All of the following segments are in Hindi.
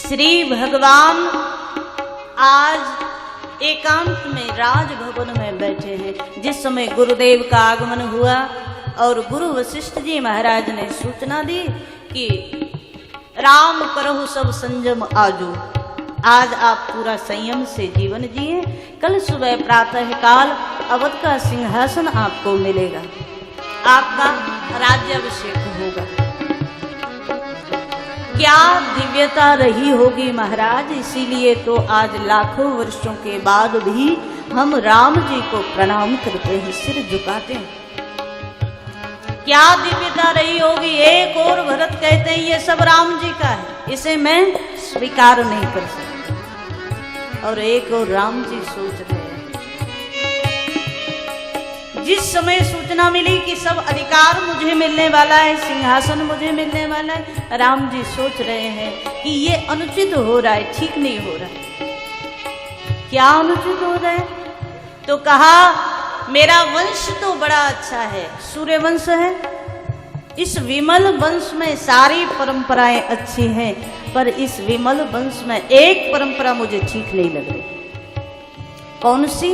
श्री भगवान आज एकांत में राजभवन में बैठे हैं। जिस समय गुरुदेव का आगमन हुआ और गुरु वशिष्ठ जी महाराज ने सूचना दी कि राम करहु सब संयम आजो, आज आप पूरा संयम से जीवन जिए, कल सुबह प्रातः काल अवध का सिंहासन आपको मिलेगा, आपका राज्याभिषेक होगा। क्या दिव्यता रही होगी महाराज, इसीलिए तो आज लाखों वर्षों के बाद भी हम राम जी को प्रणाम करते हैं, सिर झुकाते हैं। क्या दिव्यता रही होगी। एक और भरत कहते हैं ये सब राम जी का है, इसे मैं स्वीकार नहीं कर सकता, और एक और राम जी सोच रहे हैं। जिस समय सूचना मिली कि सब अधिकार मुझे मिलने वाला है, सिंहासन मुझे मिलने वाला है, राम जी सोच रहे हैं कि ये अनुचित हो रहा है, ठीक नहीं हो रहा है। क्या अनुचित हो रहा है? तो कहा मेरा वंश तो बड़ा अच्छा है, सूर्य वंश है, इस विमल वंश में सारी परंपराएं अच्छी हैं, पर इस विमल वंश में एक परंपरा मुझे ठीक नहीं लग रही। कौन सी?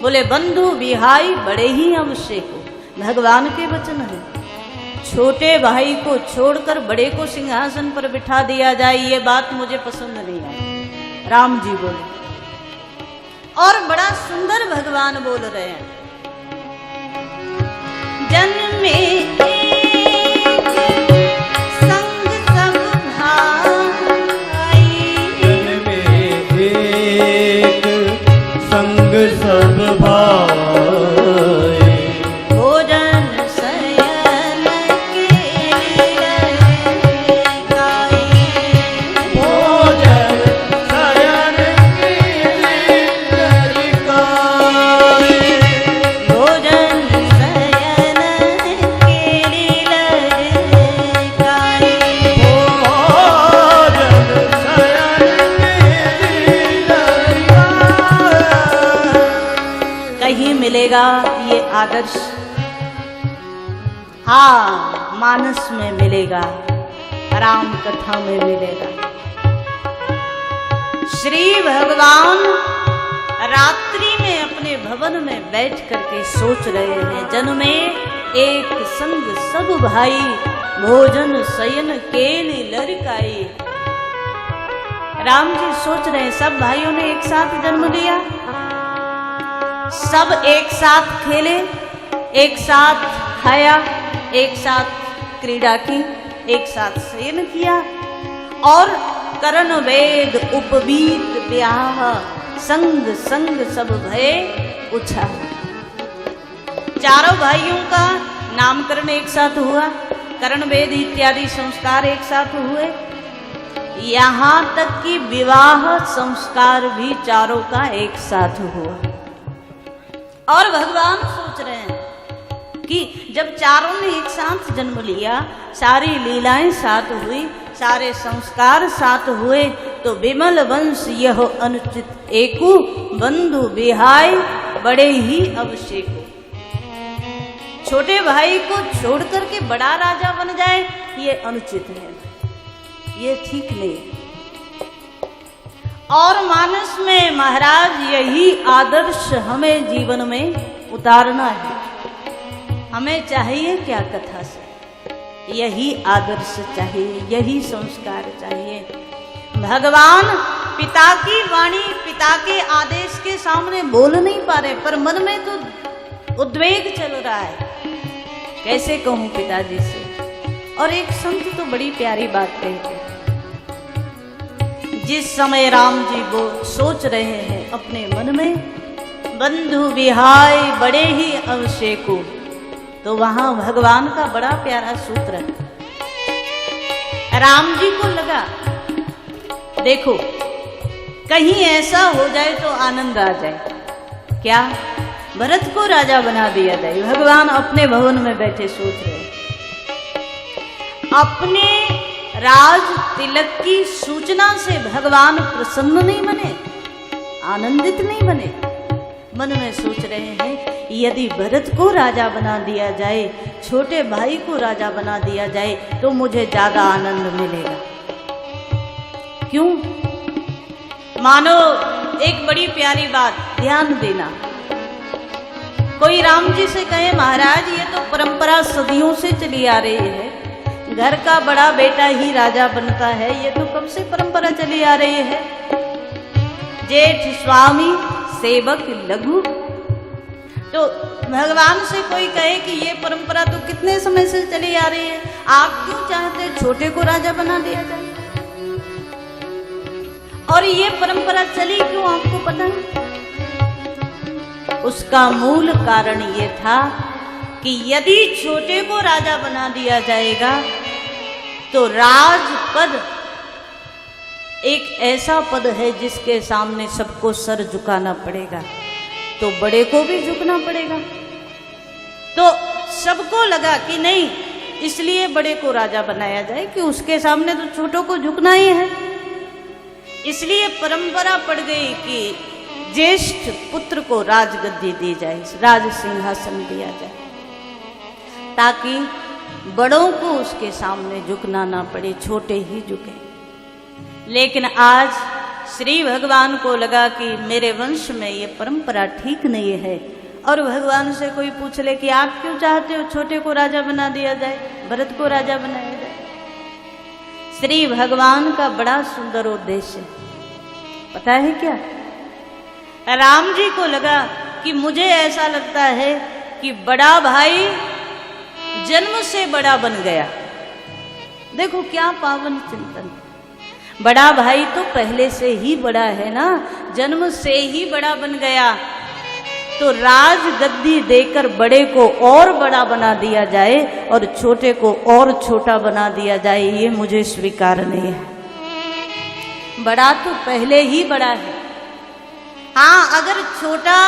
बोले बंधु विहाई बड़े ही अवश्यक हो। भगवान के वचन है, छोटे भाई को छोड़कर बड़े को सिंहासन पर बिठा दिया जाए, ये बात मुझे पसंद नहीं आई। राम जी बोले, और बड़ा सुंदर भगवान बोल रहे हैं, जन्म में संग सब भाई, जन्म में एक संग सब भाई, भोजन शयन के लगाए, भोजन शयन के लगाए, भोजन शयन के लगाए, भोजन शयन के लगाए। कहीं मिलेगा ये आदर्श? हाँ, मानस में मिलेगा, राम कथा में मिलेगा। श्री भगवान रात्रि में अपने भवन में बैठ करके सोच रहे हैं, जन में एक संग सब भाई, भोजन शयन केली लड़काई। राम जी सोच रहे हैं, सब भाइयों ने एक साथ जन्म लिया, सब एक साथ खेले, एक साथ खाया, एक साथ क्रीड़ा की, एक साथ शयन किया, और करण वेद उपवीत ब्याह, संग संग सब भय उछा। चारों भाइयों का नामकरण एक साथ हुआ, करण वेद इत्यादि संस्कार एक साथ हुए, यहाँ तक कि विवाह संस्कार भी चारों का एक साथ हुआ। और भगवान सोच रहे हैं कि जब चारों ने एक साथ जन्म लिया, सारी लीलाएं साथ हुई, सारे संस्कार साथ हुए, तो विमल वंश यह अनुचित एकु, बंधु विहाय बड़े ही अवशेकु। छोटे भाई को छोड़ करके बड़ा राजा बन जाए, ये अनुचित है, ये ठीक नहीं है। और मानस में महाराज यही आदर्श हमें जीवन में उतारना है। हमें चाहिए क्या कथा से? यही आदर्श चाहिए, यही संस्कार चाहिए। भगवान पिता की वाणी, पिता के आदेश के सामने बोल नहीं पा रहे, पर मन में तो उद्वेग चल रहा है, कैसे कहूं पिताजी से। और एक संत तो बड़ी प्यारी बात कहते हैं, जिस समय राम जी वो सोच रहे हैं अपने मन में, बंधु विहाय बड़े ही अवशेकु, तो वहां भगवान का बड़ा प्यारा सूत्र है। राम जी को लगा, देखो कहीं ऐसा हो जाए तो आनंद आ जाए, क्या भरत को राजा बना दिया जाए। भगवान अपने भवन में बैठे सोच रहे, अपने राज तिलक की सूचना से भगवान प्रसन्न नहीं बने, आनंदित नहीं बने। मन में सोच रहे हैं, यदि भरत को राजा बना दिया जाए, छोटे भाई को राजा बना दिया जाए, तो मुझे ज्यादा आनंद मिलेगा। क्यों? मानो एक बड़ी प्यारी बात ध्यान देना, कोई राम जी से कहे महाराज ये तो परंपरा सदियों से चली आ रही है, घर का बड़ा बेटा ही राजा बनता है, ये तो कब से परंपरा चली आ रही है। जेठ स्वामी सेवक लघु, तो भगवान से कोई कहे कि ये परंपरा तो कितने समय से चली आ रही है, आप क्यों चाहते छोटे को राजा बना दिया जाए? और ये परंपरा चली क्यों, आपको पता है? उसका मूल कारण ये था कि यदि छोटे को राजा बना दिया जाएगा तो राजपद एक ऐसा पद है जिसके सामने सबको सर झुकाना पड़ेगा, तो बड़े को भी झुकना पड़ेगा। तो सबको लगा कि नहीं, इसलिए बड़े को राजा बनाया जाए कि उसके सामने तो छोटों को झुकना ही है। इसलिए परंपरा पड़ गई कि ज्येष्ठ पुत्र को राजगद्दी दी जाए, राज सिंहासन दिया जाए, ताकि बड़ों को उसके सामने झुकना ना पड़े, छोटे ही झुके। लेकिन आज श्री भगवान को लगा कि मेरे वंश में ये परंपरा ठीक नहीं है, और भगवान से कोई पूछ ले कि आप क्यों चाहते हो छोटे को राजा बना दिया जाए, भरत को राजा बनाया जाए। श्री भगवान का बड़ा सुंदर उद्देश्य पता है क्या? राम जी को लगा कि मुझे ऐसा लगता है कि बड़ा भाई जन्म से बड़ा बन गया। देखो क्या पावन चिंतन, बड़ा भाई तो पहले से ही बड़ा है ना, जन्म से ही बड़ा बन गया, तो राज गद्दी देकर बड़े को और बड़ा बना दिया जाए और छोटे को और छोटा बना दिया जाए, ये मुझे स्वीकार नहीं है। बड़ा तो पहले ही बड़ा है। हाँ, अगर छोटा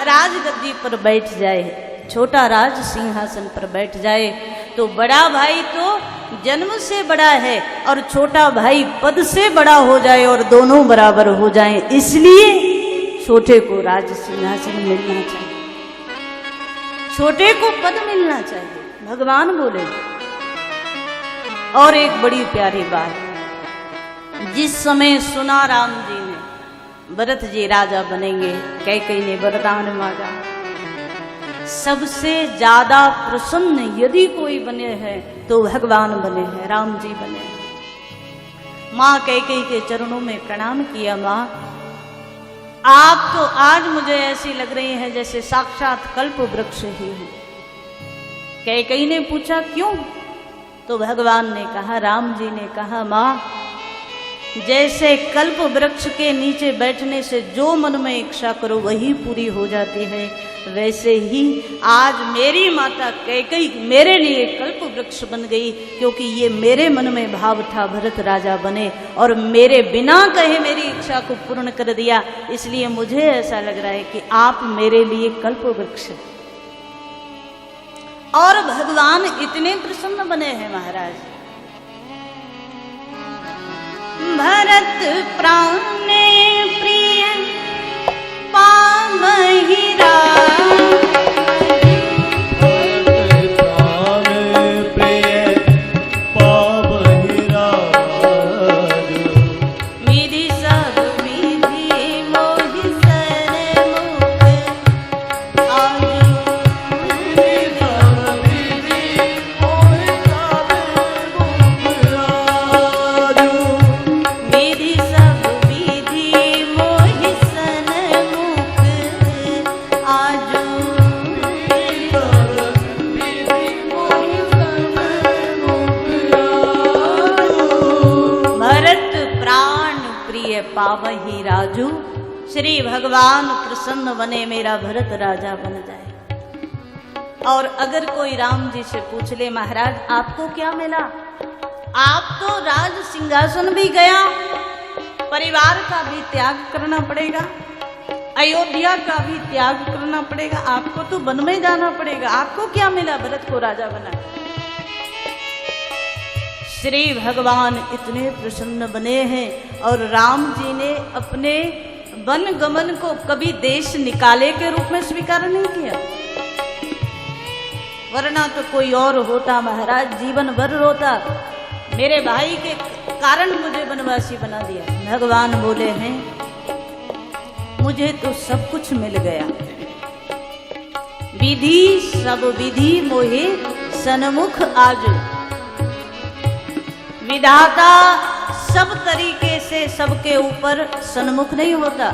राज गद्दी पर बैठ जाए, छोटा राज सिंहासन पर बैठ जाए, तो बड़ा भाई तो जन्म से बड़ा है और छोटा भाई पद से बड़ा हो जाए और दोनों बराबर हो जाएं, इसलिए छोटे को राज सिंहासन मिलना चाहिए, छोटे को पद मिलना चाहिए, भगवान बोले। और एक बड़ी प्यारी बात, जिस समय सुना राम जी ने भरत जी राजा बनेंगे, कैकेयी ने वरदान मांगा, सबसे ज्यादा प्रसन्न यदि कोई बने हैं तो भगवान बने हैं, राम जी बने हैं। माँ कैकेयी के चरणों में प्रणाम किया, माँ आप तो आज मुझे ऐसी लग रही हैं जैसे साक्षात कल्प वृक्ष ही हो। कैकेयी ने पूछा क्यों? तो भगवान ने कहा, राम जी ने कहा, माँ जैसे कल्प वृक्ष के नीचे बैठने से जो मन में इच्छा करो वही पूरी हो जाती है, वैसे ही आज मेरी माता कैकेयी मेरे लिए कल्प वृक्ष बन गई, क्योंकि ये मेरे मन में भाव था भरत राजा बने और मेरे बिना कहे मेरी इच्छा को पूर्ण कर दिया, इसलिए मुझे ऐसा लग रहा है कि आप मेरे लिए कल्प वृक्ष। और भगवान इतने प्रसन्न बने हैं महाराज, भरत प्राण प्रिय पावहि राज, भरत प्राण प्रिय पावहि राज, विधि सब विधि मोहि सन्मुख आजु, विधि सब विधि मोहि सन्मुख आजु, भरत प्राण प्रिय पावहि राजू। श्री भगवान प्रसन्न बने, मेरा भरत राजा बन जाए। और अगर कोई राम जी से पूछ ले, महाराज आपको क्या मिला? आप तो राज सिंहासन भी गया, परिवार का भी त्याग करना पड़ेगा, अयोध्या का भी त्याग करना पड़ेगा, आपको तो वन में जाना पड़ेगा, आपको क्या मिला भरत को राजा बना? श्री भगवान इतने प्रसन्न बने हैं और राम जी ने अपने वन गमन को कभी देश निकाले के रूप में स्वीकार नहीं किया, वरना तो कोई और होता महाराज जीवन भर रोता, मेरे भाई के कारण मुझे वनवासी बना दिया। भगवान बोले हैं मुझे तो सब कुछ मिल गया, विधि सब विधि मोहे सन्मुख आज। विधाता सब तरीके से सबके ऊपर सन्मुख नहीं होता,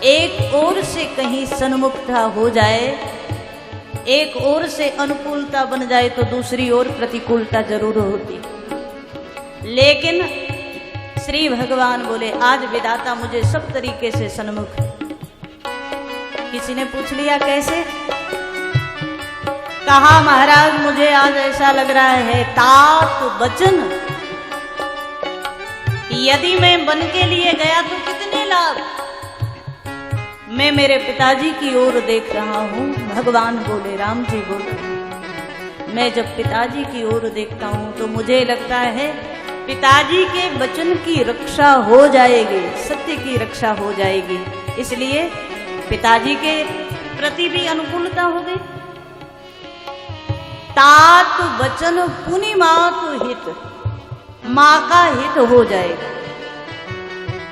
एक ओर से कहीं सन्मुखता हो जाए, एक ओर से अनुकूलता बन जाए तो दूसरी ओर प्रतिकूलता जरूर होती। लेकिन श्री भगवान बोले आज विधाता मुझे सब तरीके से सन्मुख। किसी ने पूछ लिया कैसे? कहा महाराज मुझे आज ऐसा लग रहा है तात वचन, यदि मैं वन के लिए गया तो कितने लाभ। मैं मेरे पिताजी की ओर देख रहा हूं। भगवान बोले, राम जी बोले, मैं जब पिताजी की ओर देखता हूं तो मुझे लगता है पिताजी के वचन की रक्षा हो जाएगी, सत्य की रक्षा हो जाएगी, इसलिए पिताजी के प्रति भी अनुकूलता हो गई। तात वचन पुनि मातु हित, माँ का हित हो जाएगा,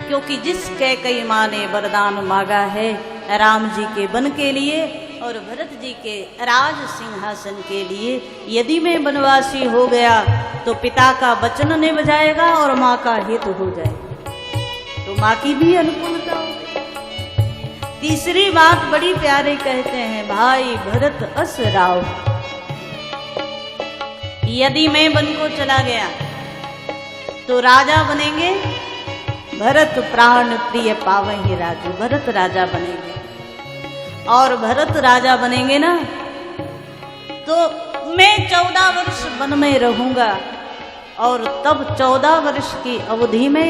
क्योंकि जिस कैकेयी माँ ने वरदान मांगा है राम जी के वन के लिए और भरत जी के राज सिंहासन के लिए, यदि मैं वनवासी हो गया तो पिता का वचन निभ जाएगा और माँ का हित हो जाएगा, तो माँ की भी अनुकूलता होगी। तीसरी बात बड़ी प्यारी कहते हैं, भाई भरत अस राव, यदि मैं वन को चला गया तो राजा बनेंगे भरत, प्राण प्रिय पावहि राजू, भरत राजा बनेंगे। और भरत राजा बनेंगे ना तो मैं 14 वर्ष वन में रहूंगा, और तब 14 वर्ष की अवधि में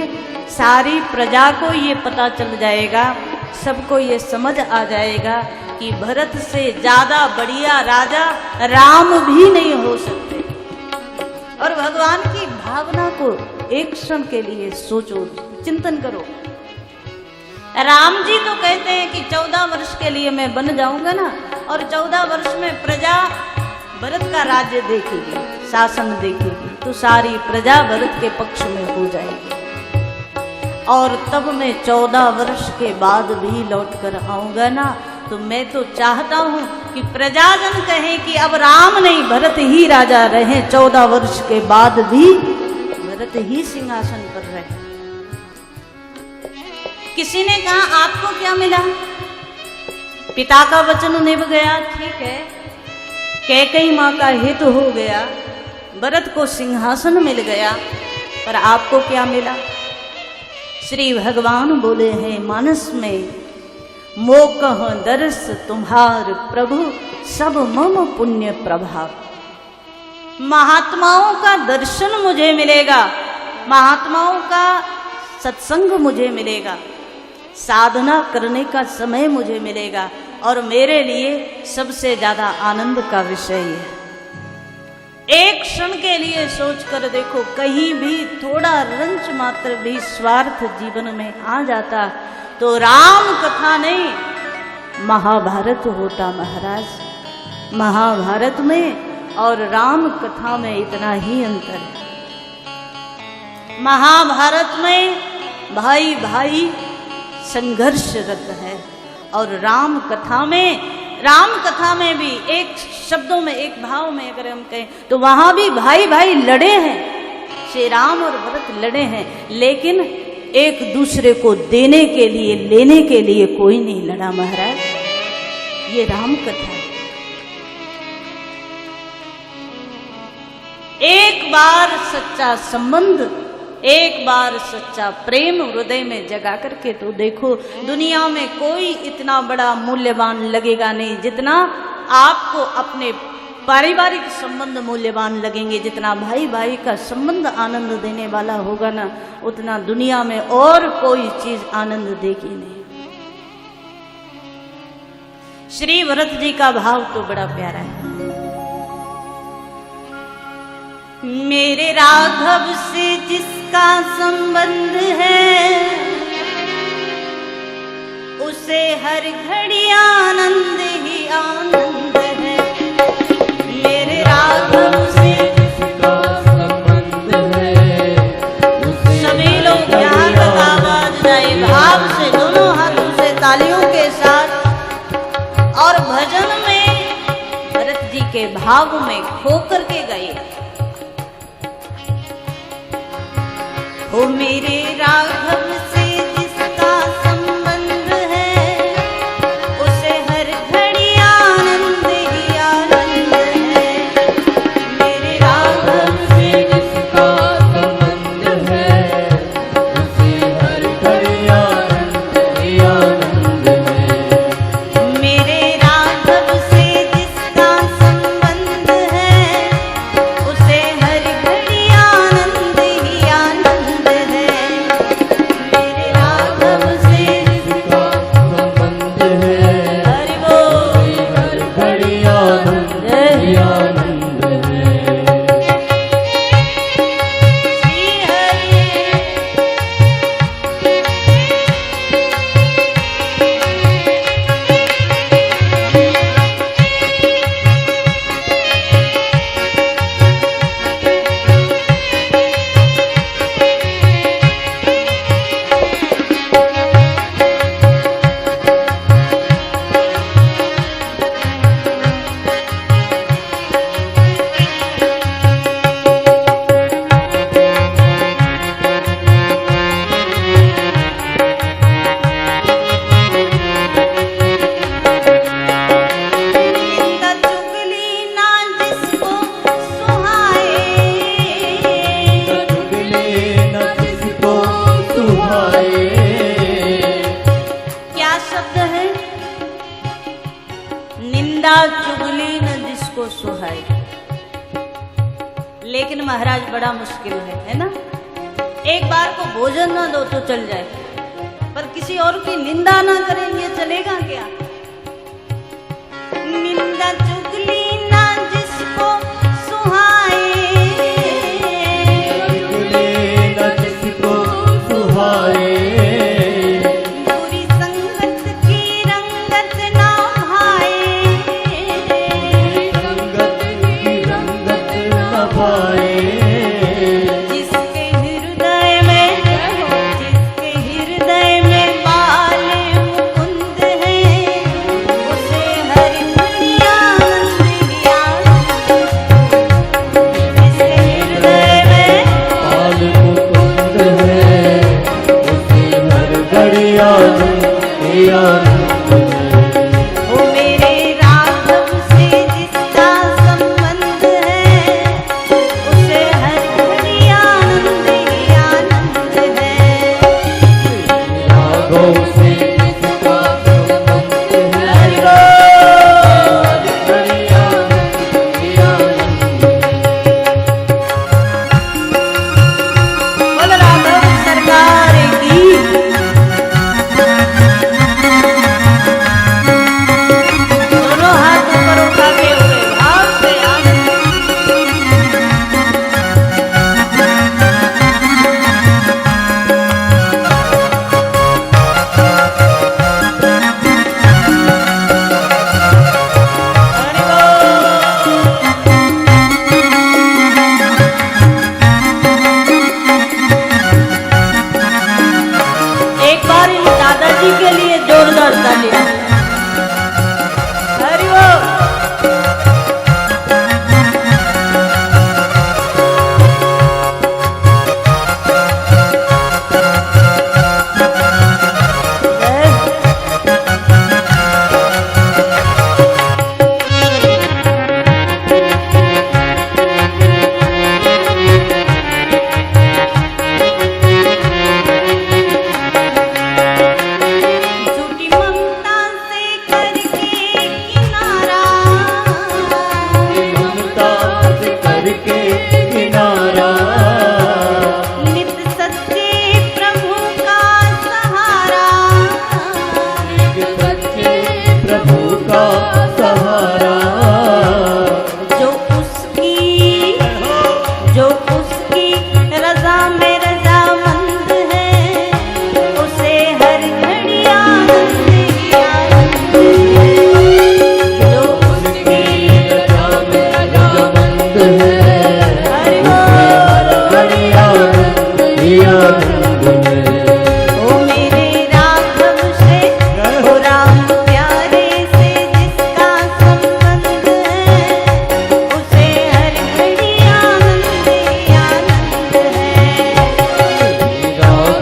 सारी प्रजा को ये पता चल जाएगा, सबको ये समझ आ जाएगा कि भरत से ज्यादा बढ़िया राजा राम भी नहीं हो सकते। और भगवान की भावना को एक क्षण के लिए सोचो, चिंतन करो। राम जी तो कहते हैं कि 14 वर्ष के लिए मैं बन जाऊंगा ना, और 14 वर्ष में प्रजा भरत का राज्य देखेगी, शासन देखेगी, तो सारी प्रजा भरत के पक्ष में हो जाएगी। और तब मैं 14 वर्ष के बाद भी लौट कर आऊंगा ना, तो मैं तो चाहता हूं कि प्रजाजन कहे कि अब राम नहीं भरत ही राजा रहे, 14 वर्ष के बाद भी भरत ही सिंहासन पर रहे। किसी ने कहा आपको क्या मिला? पिता का वचन निभ गया, ठीक है, कैकेयी माँ का हित हो गया, भरत को सिंहासन मिल गया, पर आपको क्या मिला? श्री भगवान बोले हैं मानस में, मोकह दर्श तुम्हार प्रभु सब मम पुण्य प्रभाव। महात्माओं का दर्शन मुझे मिलेगा, महात्माओं का सत्संग मुझे मिलेगा, साधना करने का समय मुझे मिलेगा, और मेरे लिए सबसे ज्यादा आनंद का विषय है। एक क्षण के लिए सोच कर देखो, कहीं भी थोड़ा रंच मात्र भी स्वार्थ जीवन में आ जाता तो राम कथा नहीं महाभारत होता महाराज। महाभारत में और राम कथा में इतना ही अंतर है। महाभारत में भाई भाई संघर्षरत है, और राम कथा में भी एक शब्दों में, एक भाव में अगर हम कहें तो वहां भी भाई भाई लड़े हैं, श्री राम और भरत लड़े हैं, लेकिन एक दूसरे को देने के लिए, लेने के लिए कोई नहीं लड़ा महाराज। ये राम कथा है। एक बार सच्चा संबंध, एक बार सच्चा प्रेम हृदय में जगा करके तो देखो, दुनिया में कोई इतना बड़ा मूल्यवान लगेगा नहीं जितना आपको अपने पारिवारिक संबंध मूल्यवान लगेंगे। जितना भाई भाई का संबंध आनंद देने वाला होगा ना, उतना दुनिया में और कोई चीज आनंद देगी नहीं। श्री भरत जी का भाव तो बड़ा प्यारा है। मेरे राघव से जिसका संबंध है, उसे हर घड़ी आनंद ही आनंद है। मेरे राघव से जिसका संबंध है, के भाव में खो करके गए। हो मेरे राघव से जिसका संबंध है, उसे हर घड़ी आनंद ही आनंद है। मेरे राघव से जिसका संबंध है, उसे हर घड़ी आनंद ही आनंद है। मेरे राघव से जिसका संबंध है, उसे हर घड़ी आनंद ही आनंद है। मेरे राघव से जिसका संबंध है, हरि बोल हर घड़ी आनंद ही आनंद है। श्री हरि। निंदा चुगली ना जिसको सुहाए, चुगली न जिसको सुहाए। क्या शब्द है? निंदा चुगली न जिसको सुहाए। लेकिन महाराज बड़ा मुश्किल है ना? एक बार को भोजन ना दो तो चल जाए, पर किसी और की निंदा ना करेंगे चलेगा क्या? निंदा चुगली ना जिसको सुहाए, चुगली न जिसको सुहाए। बुरी संगत की रंगत ना भाए, संगत की रंगत न पाए। जिसके हृदय में बाल मुकुंद है, उसे हर घड़ी आनंद ही आनंद। जिसके हृदय में पाल मुकुंद है, उसे हर घड़ी आनंद ही आनंद है। वो मेरे राघव से जिसका संबंध है, उसे हर घड़ी आनंद ही आनंद है। राघव से जिसका संबंध है, हरि बोल। हर घड़ी आनंद ही आनंद है। बोल राघव सरकार की।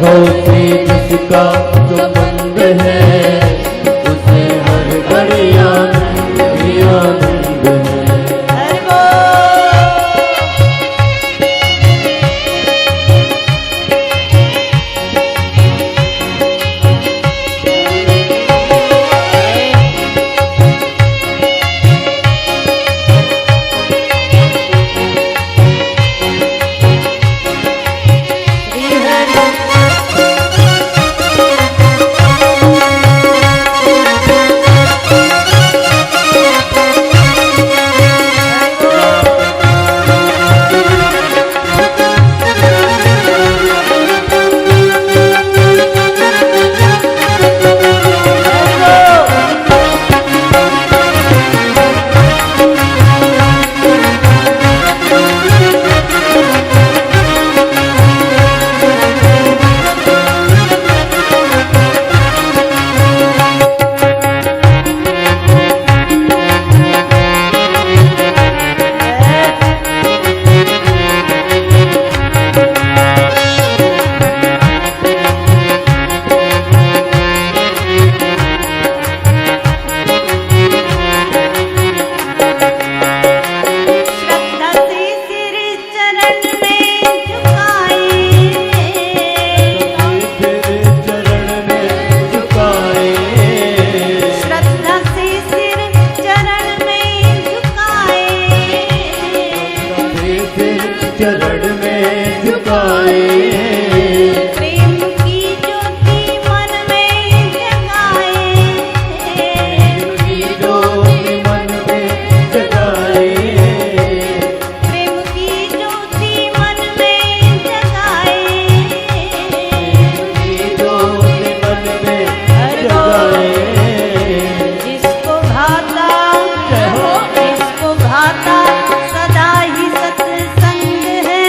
राघव से जिसका संबंध है उसे हर घड़ी आनंद ही आनंद है। हरि बोल। चरण में झुकाए प्रेम की ज्योति मन में जगाए, प्रेम की ज्योति मन में जगाए, प्रेम की ज्योति मन में जगाए, प्रेम की ज्योति मन में जगाए। जिसको भाता जिसको भाता सदा ही सत्संग है,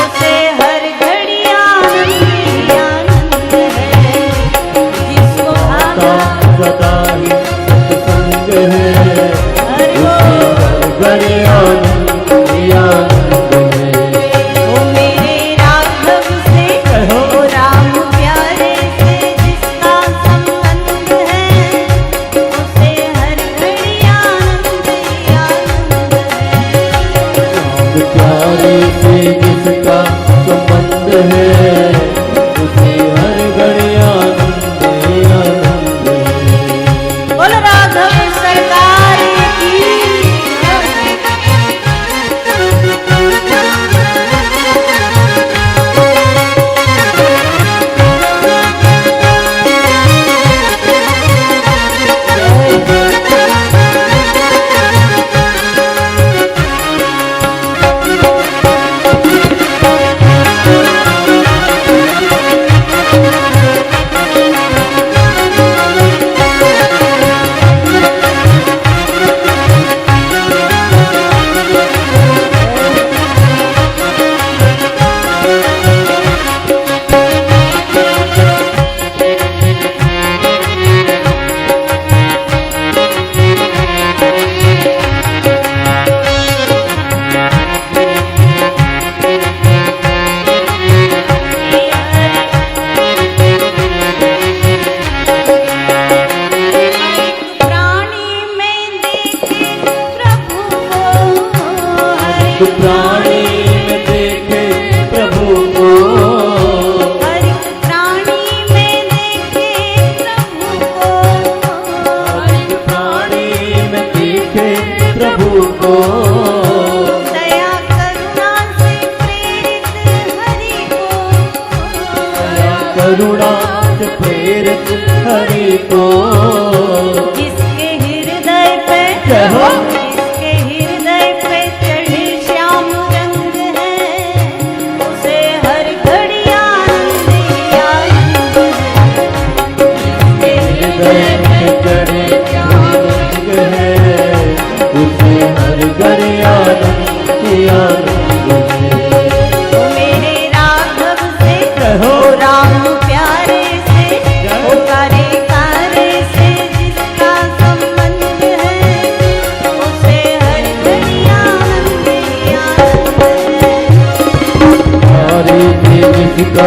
उसे हर घड़ी आनंद ही आनंद है। जिसको भाता सदा ही सत्संग है, हरि उसे बोल। हर घड़ी आनंद ही आनंद है। ओ मेरे राघव से ओ राम प्यारे से जिसका संबंध है, उसे हर घड़ी आनंद ही आनंद है। राम प्यारे से जिसका संबंध है उसे हर घड़ी आनंद ही आनंद है। बोल राघव सरकार की। प्राणी में देखे प्रभु को, तो प्राणी में देखे प्रभु को, हर एक प्राणी में देखे प्रभु को, हर एक प्राणी में देखे प्रभु को, दया करुणा से प्रेरित हरि को, दया करुणा से प्रेरित हरि को, जिसके हृदय पे जय हो। जिसके हृदय पे चढ़े श्याम रंग है, उसे हर घड़ी आनंद ही आनंद है। हृदय में चढ़े रंग है उसे हर घड़ी आनंद ही आनंद है। ओ मेरे राघव से जय हो। ओ राम प्यारे से ओ कारे कारे से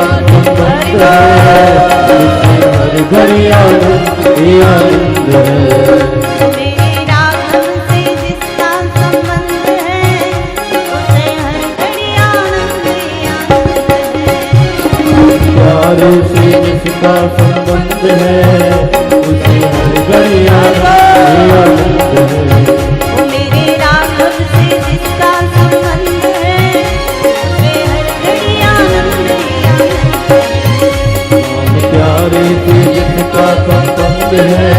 संबंध है, उसे हर घड़ी आनंद ही आनंद है। मेरे राघव से जिसका संबंध है उसे हर घड़ी आनंद ही आनंद है। प्यारे से जिसका संबंध है उसे हर घड़ी आनंद ही आनंद है। वो मेरे राघव से जिसका संबंध है उसे हर घड़ी आनंद ही आनंद है। प्यारे से जिसका संबंध है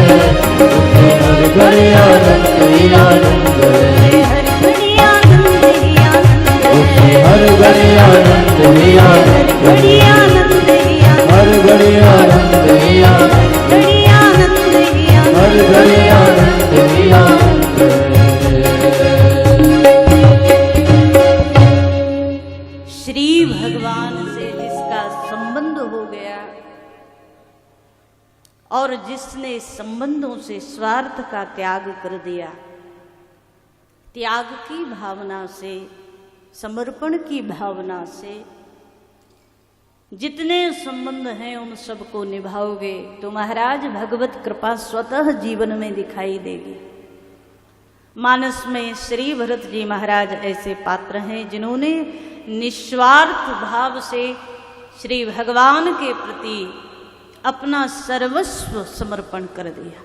उसे हर घड़ी आनंद ही आनंद है। हर घड़ी आनंद ही आनंद उसे है। हर घड़ी आनंद ही आनंद घड़ी है। आनंद ही आनंद, हर घड़ी आनंद ही आनंद, घड़ी आनंद ही आनंद, हर घड़ी आनंद ही आनंद है। श्री भगवान से जिसका संबंध हो गया और जिसने संबंधों से स्वार्थ का त्याग कर दिया, त्याग की भावना से, समर्पण की भावना से जितने संबंध हैं उन सबको निभाओगे तो महाराज भगवत कृपा स्वतः जीवन में दिखाई देगी। मानस में श्री भरत जी महाराज ऐसे पात्र हैं जिन्होंने निस्वार्थ भाव से श्री भगवान के प्रति अपना सर्वस्व समर्पण कर दिया।